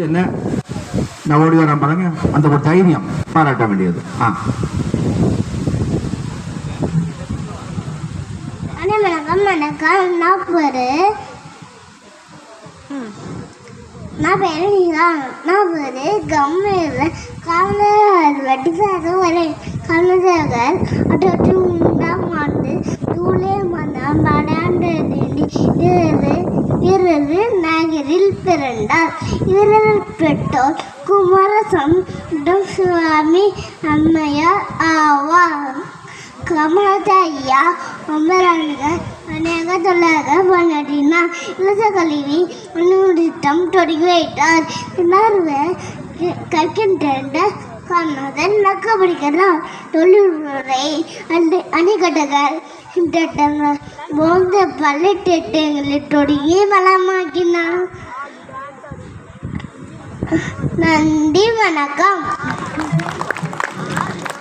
என்ன நான் ஓடி வரேன் பாருங்க, அந்த ஒரு தைரியம் பாராட்ட வேண்டியது. வணக்கம், நான் பேரு நான் ஒரு கம்மியில் காமராஜர் வட்டிசாக வரேன். காமராஜர் அட்டு உண்டாம் ஆண்டு ஜூலை மாதம் 12 நகரில் பிறந்தார். இவரது பெற்றோர் குமாரசம்பந்தம் சுவாமி அம்மையார் ஆவார். கமலத்தையா 1912 இலச கல்வி திட்டம் தொடங்கி வைத்தார். கற்கின்ற காரணம் நக்கப்படுகிறார். தொழில்முறை அணைக்கட்டுகள் திட்டங்கள் போன்ற பல திட்டங்களை தொடங்கி வளமாக்கினார். நன்றி, வணக்கம்.